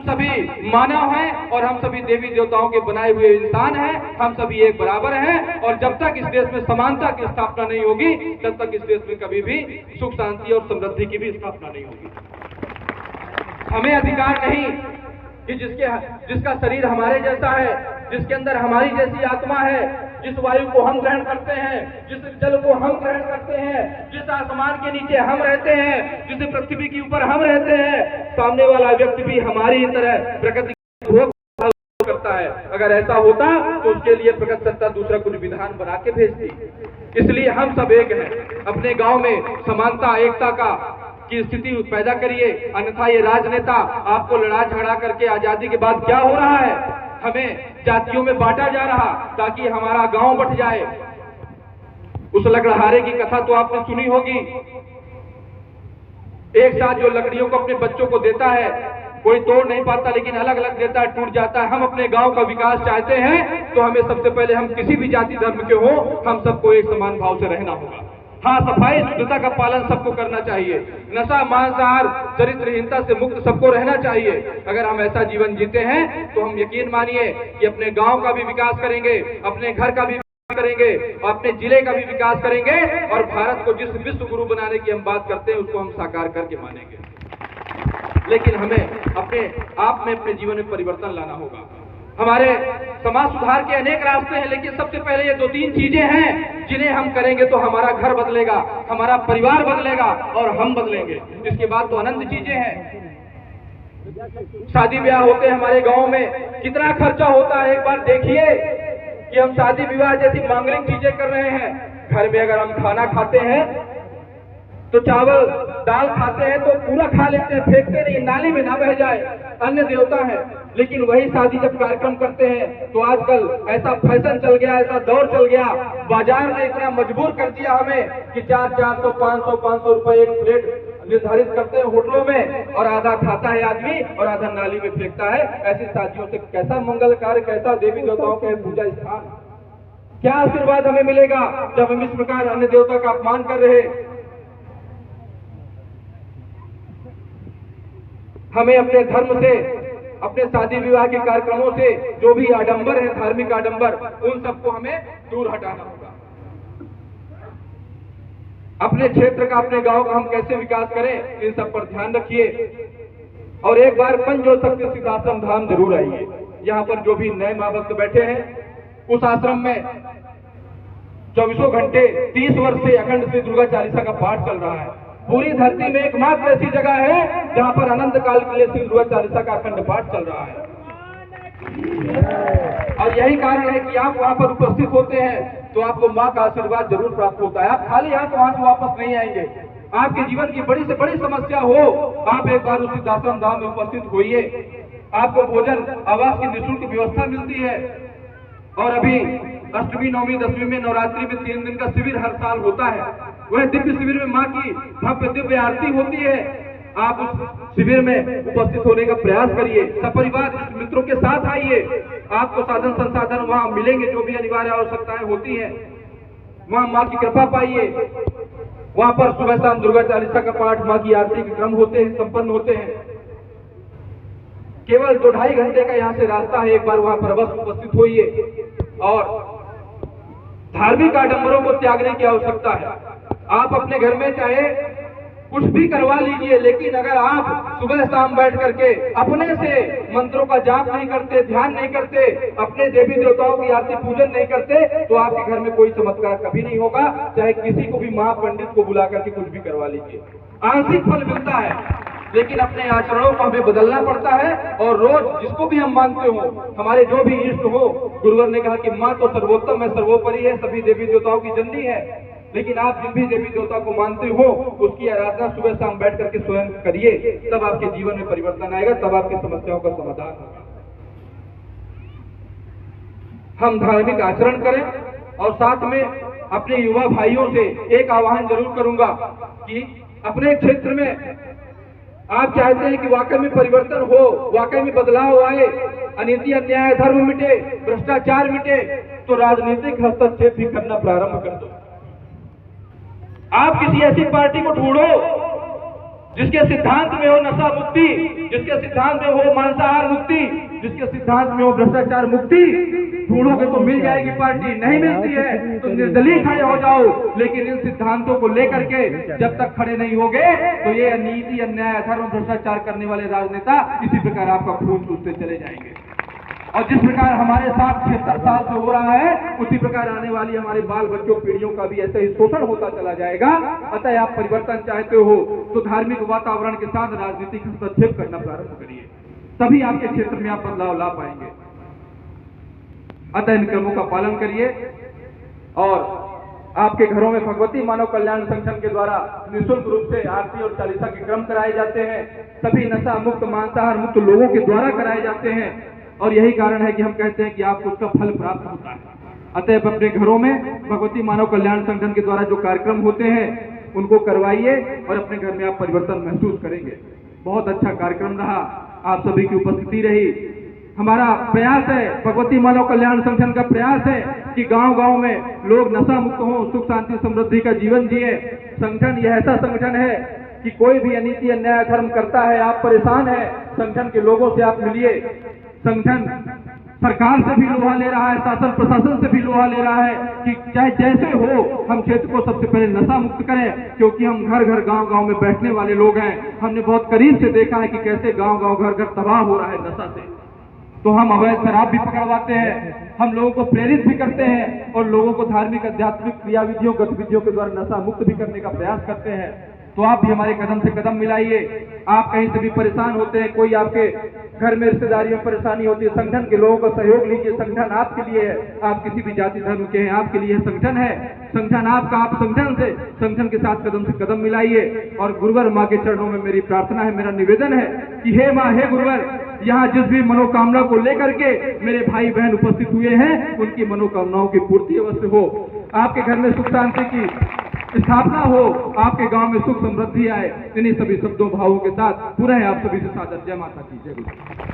सभी मानव हैं और हम सभी देवी देवताओं के बनाए हुए इंसान हैं। हम सभी एक बराबर हैं और जब तक इस देश में समानता की स्थापना नहीं होगी तब तक इस देश में कभी भी सुख शांति और समृद्धि की भी स्थापना नहीं होगी। हमें अधिकार नहीं कि जिसका शरीर हमारे जैसा है, जिसके अंदर हमारी जैसी आत्मा है, जिस वायु को हम ग्रहण करते हैं, जिस जल को हम ग्रहण करते हैं, जिस आसमान के नीचे हम रहते हैं, जिस पृथ्वी के ऊपर हम रहते हैं, सामने वाला व्यक्ति भी हमारी तरह प्रकृति करता है। अगर ऐसा होता तो उसके लिए प्रकृति सत्ता दूसरा कुछ विधान बना के भेजती। इसलिए हम सब एक हैं। अपने गांव में समानता एकता की स्थिति पैदा करिए, अन्यथा ये राजनेता आपको लड़ा झगड़ा करके आजादी के बाद क्या हो रहा है, हमें जातियों में बांटा जा रहा ताकि हमारा गांव बट जाए। उस लकड़हारे की कथा तो आपने सुनी होगी। एक साथ जो लकड़ियों को अपने बच्चों को देता है, कोई तोड़ नहीं पाता, लेकिन अलग अलग देता है, टूट जाता है। हम अपने गांव का विकास चाहते हैं तो हमें सबसे पहले, हम किसी भी जाति धर्म के हो, हम सबको एक समान भाव से रहना होगा। हाँ, सफाई शुद्धता का पालन सबको करना चाहिए। नशा मांसाहार चरित्रहीनता से मुक्त सबको रहना चाहिए। अगर हम ऐसा जीवन जीते हैं तो हम यकीन मानिए कि अपने गांव का भी विकास करेंगे, अपने घर का भी करेंगे, अपने जिले का भी विकास करेंगे और भारत को जिस विश्व गुरु बनाने की हम बात करते हैं उसको हम साकार करके मानेंगे। लेकिन हमें अपने आप में, अपने जीवन में परिवर्तन लाना होगा। हमारे समाज सुधार के अनेक रास्ते हैं, लेकिन सबसे पहले ये 2-3 चीजें हैं जिन्हें हम करेंगे तो हमारा घर बदलेगा, हमारा परिवार बदलेगा और हम बदलेंगे। इसके बाद तो अनंत चीजें हैं। शादी ब्याह होते हैं हमारे गांव में, कितना खर्चा होता है। एक बार देखिए कि हम शादी विवाह जैसी मांगलिक चीजें कर रहे हैं। घर में अगर हम खाना खाते हैं तो चावल दाल खाते हैं तो पूरा खा लेते हैं, फेंकते नहीं, नाली में ना बह जाए, अन्य देवता है। लेकिन वही शादी जब कार्यक्रम करते हैं तो आजकल ऐसा फैशन चल गया, ऐसा दौर चल गया, बाजार ने इतना मजबूर कर दिया हमें कि 400, 500 रुपए एक प्लेट निर्धारित करते हैं होटलों में और आधा खाता है आदमी और आधा नाली में फेंकता है। ऐसी शादियों से कैसा मंगल कार्य, कैसा देवी देवताओं का पूजा स्थान, क्या आशीर्वाद हमें मिलेगा जब हम इस प्रकार अन्य देवता का अपमान कर रहे। हमें अपने धर्म से, अपने शादी विवाह के कार्यक्रमों से जो भी आडंबर है, धार्मिक आडंबर, उन सबको हमें दूर हटाना होगा। अपने क्षेत्र का, अपने गांव का हम कैसे विकास करें, इन सब पर ध्यान रखिए। और एक बार पंचज्योतिर्लिंग स्थित आश्रम धाम जरूर आइए। यहाँ पर जो भी नए माँ भक्त बैठे हैं, उस आश्रम में 24 घंटे 30 वर्ष से अखंड श्री दुर्गा चालीसा का पाठ चल रहा है। पूरी धरती में एकमात्र ऐसी जगह है जहां पर अनंत काल के लिए श्री दुर्गा चालीसा का अखंड पाठ चल रहा है। और यही कारण है कि आप वहां पर उपस्थित होते हैं तो आपको मां का आशीर्वाद जरूर प्राप्त होता है। आप खाली हाथ वहां से वापस नहीं आएंगे। आपके जीवन की बड़ी से बड़ी समस्या हो, आप एक बार उस आश्रम धाम में उपस्थित होइए। आपको भोजन आवास की निःशुल्क व्यवस्था मिलती है। और अभी अष्टमी, नवमी, दशमी में, नवरात्रि में 3 दिन का शिविर हर साल होता है। वह दिव्य शिविर में मां की भव्य दिव्य आरती होती है। आप उस शिविर में उपस्थित होने का प्रयास करिए। सपरिवार मित्रों के साथ आइए। आपको साधन संसाधन वहां मिलेंगे, जो भी अनिवार्य आवश्यकताएं होती हैं वहां मां की कृपा पाइए। वहां पर सुबह शाम दुर्गा चालीसा का पाठ, मां की आरती के क्रम होते हैं, संपन्न होते हैं। केवल 2-2.5 घंटे का यहाँ से रास्ता है। एक बार वहां पर अवश्य उपस्थित होइए। और धार्मिक आडंबरों को त्यागने की आवश्यकता है। आप अपने घर में चाहे कुछ भी करवा लीजिए, लेकिन अगर आप सुबह शाम बैठ करके अपने से मंत्रों का जाप नहीं करते, ध्यान नहीं करते, अपने देवी देवताओं की आरती पूजन नहीं करते, तो आपके घर में कोई चमत्कार कभी नहीं होगा। चाहे किसी को भी महापंडित को बुला करके कुछ भी करवा लीजिए, आंशिक फल मिलता है। लेकिन अपने आचरणों को हमें बदलना पड़ता है। और रोज जिसको भी हम मानते हो, हमारे जो भी इष्ट हो, गुरुवर ने कहा कि मां तो सर्वोत्तम है, सर्वोपरि है, सभी देवी देवताओं की जननी है। लेकिन आप जिन भी देवी देवता को मानते हो उसकी आराधना सुबह शाम बैठ करके स्वयं करिए, तब आपके जीवन में परिवर्तन आएगा, तब आपकी समस्याओं का समाधान होगा। हम धार्मिक आचरण करें और साथ में अपने युवा भाइयों से एक आह्वान जरूर करूंगा कि अपने क्षेत्र में आप चाहते हैं कि वाकई में परिवर्तन हो, वाकई में बदलाव आए, अनीति अन्याय धर्म मिटे, भ्रष्टाचार मिटे, तो राजनीतिक हस्तक्षेप भी करना प्रारंभ कर दो। आप किसी ऐसी पार्टी को ढूंढो जिसके सिद्धांत में हो नशा मुक्ति, जिसके सिद्धांत में हो मांसाहार मुक्ति, जिसके सिद्धांत में हो भ्रष्टाचार मुक्ति, ढूंढोगे तो मिल जाएगी पार्टी, नहीं मिलती है तो निर्दलीय खड़े हो जाओ। लेकिन इन सिद्धांतों को लेकर के जब तक खड़े नहीं होगे तो ये अनीति, अन्याय, अधर्म, भ्रष्टाचार करने वाले राजनेता इसी प्रकार आपका खून चूसते चले जाएंगे। और जिस प्रकार हमारे साथ 76 साल से हो रहा है, उसी प्रकार आने वाली हमारे बाल बच्चों पीढ़ियों का भी ऐसे ही शोषण होता चला जाएगा। अतः आप परिवर्तन चाहते हो तो धार्मिक वातावरण के साथ राजनीतिक हस्तक्षेप करना प्रारंभ करिए, तभी आपके क्षेत्र में आप बदलाव ला पाएंगे। अतः इन क्रमों का पालन करिए और आपके घरों में भगवती मानव कल्याण संगठन के द्वारा निःशुल्क रूप से आरती और चालीसा के क्रम कराए जाते हैं। सभी नशा मुक्त, मांसाहार मुक्त लोगों के द्वारा कराए जाते हैं और यही कारण है कि हम कहते हैं कि आपको उसका फल प्राप्त होता है। अतः अपने घरों में भगवती मानव कल्याण संगठन के द्वारा जो कार्यक्रम होते हैं उनको करवाइए और अपने घर में आप परिवर्तन महसूस करेंगे। बहुत अच्छा कार्यक्रम रहा, आप सभी की उपस्थिति रही। हमारा प्रयास है, भगवती मानव कल्याण संगठन का प्रयास है कि गांव-गांव में लोग नशा मुक्त हों, सुख शांति समृद्धि का जीवन जिए। संगठन यह ऐसा संगठन है कि कोई भी अनीति, अन्याय, अधर्म करता है, आप परेशान है, संगठन के लोगों से आप मिलिए। संगठन सरकार से भी लोहा ले रहा है, शासन प्रशासन से भी लोहा ले रहा है कि चाहे जैसे हो हम क्षेत्र को सबसे पहले नशा मुक्त करें, क्योंकि हम घर घर गांव-गांव में बैठने वाले लोग हैं। हमने बहुत करीब से देखा है कि कैसे गांव-गांव, घर-घर तबाह हो रहा है नशा से। तो हम अवैध शराब भी पकड़वाते हैं, हम लोगों को प्रेरित भी करते हैं और लोगों को धार्मिक, आध्यात्मिक क्रियाविधियों, गतिविधियों के द्वारा नशा मुक्त भी करने का प्रयास करते हैं। तो आप भी हमारे कदम से कदम मिलाइए। आप कहीं से भी परेशान होते हैं, कोई आपके घर में रिश्तेदारी में परेशानी होती है, संगठन के लोगों का सहयोग लीजिए। संगठन आपके लिए है, आप किसी भी जाति धर्म के हैं, आपके लिए संगठन है। संगठन आपका, आप संगठन के साथ कदम से कदम मिलाइए। और गुरुवर माँ के चरणों में मेरी प्रार्थना है, मेरा निवेदन है कि हे माँ, हे गुरुवर, यहाँ जिस भी मनोकामना को लेकर के मेरे भाई बहन उपस्थित हुए हैं, उनकी मनोकामनाओं की पूर्ति अवश्य हो। आपके घर में सुख शांति की स्थापना हो, आपके गांव में सुख समृद्धि आए। इन्हीं सभी शब्दों भावों के साथ पुनः आप सभी से सादर जय माता की जय गुरु।